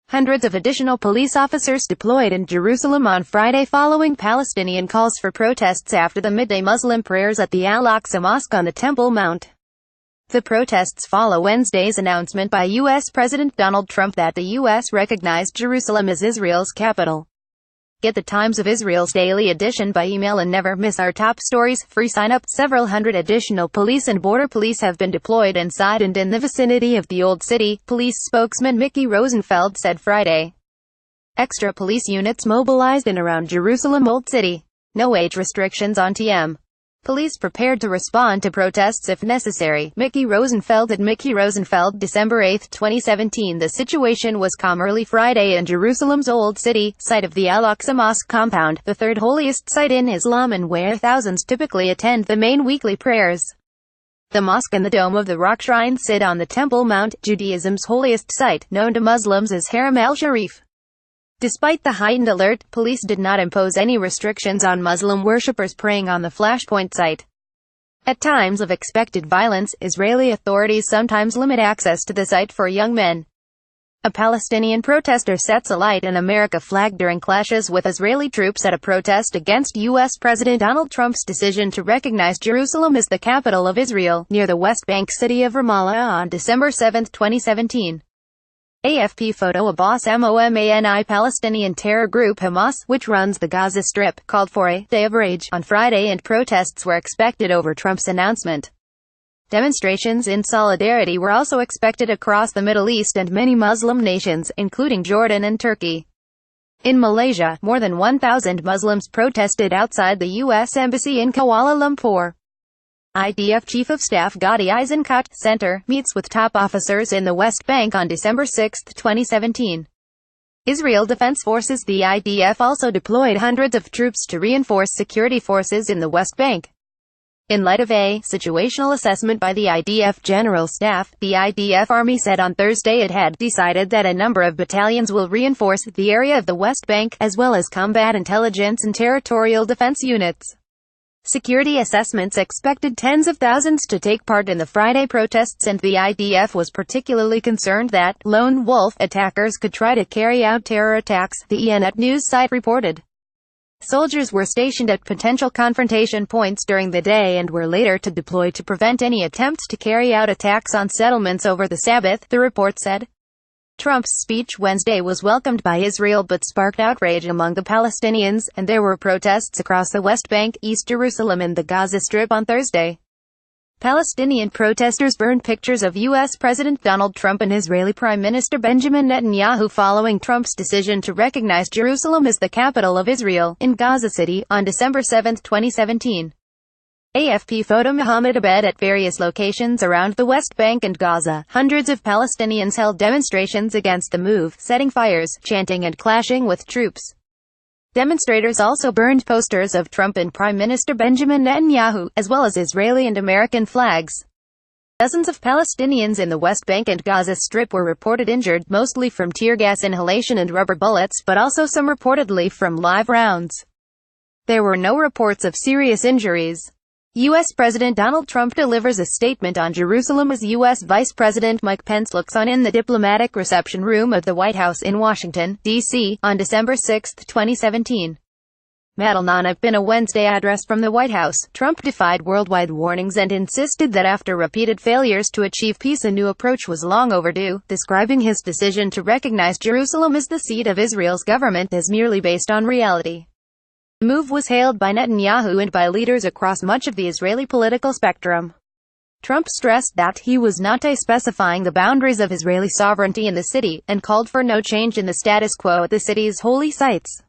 Hundreds of additional police officers deployed in Jerusalem on Friday following Palestinian calls for protests after the midday Muslim prayers at the Al-Aqsa Mosque on the Temple Mount. The protests follow Wednesday's announcement by U.S. President Donald Trump that the U.S. recognized Jerusalem as Israel's capital. Get the Times of Israel's daily edition by email and never miss our top stories. Free sign up. Several hundred additional police and border police have been deployed inside and in the vicinity of the Old City, police spokesman Mickey Rosenfeld said Friday. Extra police units mobilized in around Jerusalem Old City. No age restrictions on TM. Police prepared to respond to protests if necessary. Mickey Rosenfeld at Mickey Rosenfeld, December 8, 2017. The situation was calm early Friday in Jerusalem's Old City, site of the Al-Aqsa Mosque compound, the third holiest site in Islam and where thousands typically attend the main weekly prayers. The mosque and the Dome of the Rock Shrine sit on the Temple Mount, Judaism's holiest site, known to Muslims as Haram al-Sharif. Despite the heightened alert, police did not impose any restrictions on Muslim worshippers praying on the Flashpoint site. At times of expected violence, Israeli authorities sometimes limit access to the site for young men. A Palestinian protester sets alight an America flag during clashes with Israeli troops at a protest against U.S. President Donald Trump's decision to recognize Jerusalem as the capital of Israel, near the West Bank city of Ramallah on December 7, 2017. AFP photo. Abbas Momani. Palestinian terror group Hamas, which runs the Gaza Strip, called for a day of rage on Friday and protests were expected over Trump's announcement. Demonstrations in solidarity were also expected across the Middle East and many Muslim nations, including Jordan and Turkey. In Malaysia, more than 1,000 Muslims protested outside the U.S. Embassy in Kuala Lumpur. IDF Chief of Staff Gadi Eisenkot, Center, meets with top officers in the West Bank on December 6, 2017. Israel Defense Forces. The IDF also deployed hundreds of troops to reinforce security forces in the West Bank. In light of a situational assessment by the IDF General Staff, the IDF Army said on Thursday it had decided that a number of battalions will reinforce the area of the West Bank, as well as combat intelligence and territorial defense units. Security assessments expected tens of thousands to take part in the Friday protests, and the IDF was particularly concerned that lone wolf attackers could try to carry out terror attacks, the ENet news site reported. Soldiers were stationed at potential confrontation points during the day and were later to deploy to prevent any attempts to carry out attacks on settlements over the Sabbath, the report said. Trump's speech Wednesday was welcomed by Israel but sparked outrage among the Palestinians, and there were protests across the West Bank, East Jerusalem and the Gaza Strip on Thursday. Palestinian protesters burned pictures of U.S. President Donald Trump and Israeli Prime Minister Benjamin Netanyahu following Trump's decision to recognize Jerusalem as the capital of Israel, in Gaza City, on December 7, 2017. AFP photo. Mohammed Abed. At various locations around the West Bank and Gaza, hundreds of Palestinians held demonstrations against the move, setting fires, chanting and clashing with troops. Demonstrators also burned posters of Trump and Prime Minister Benjamin Netanyahu, as well as Israeli and American flags. Dozens of Palestinians in the West Bank and Gaza Strip were reported injured, mostly from tear gas inhalation and rubber bullets, but also some reportedly from live rounds. There were no reports of serious injuries. U.S. President Donald Trump delivers a statement on Jerusalem as U.S. Vice President Mike Pence looks on in the diplomatic reception room of the White House in Washington, D.C., on December 6, 2017. Madalnana. In a Wednesday address from the White House, Trump defied worldwide warnings and insisted that after repeated failures to achieve peace a new approach was long overdue, describing his decision to recognize Jerusalem as the seat of Israel's government as merely based on reality. The move was hailed by Netanyahu and by leaders across much of the Israeli political spectrum. Trump stressed that he was not specifying the boundaries of Israeli sovereignty in the city, and called for no change in the status quo at the city's holy sites.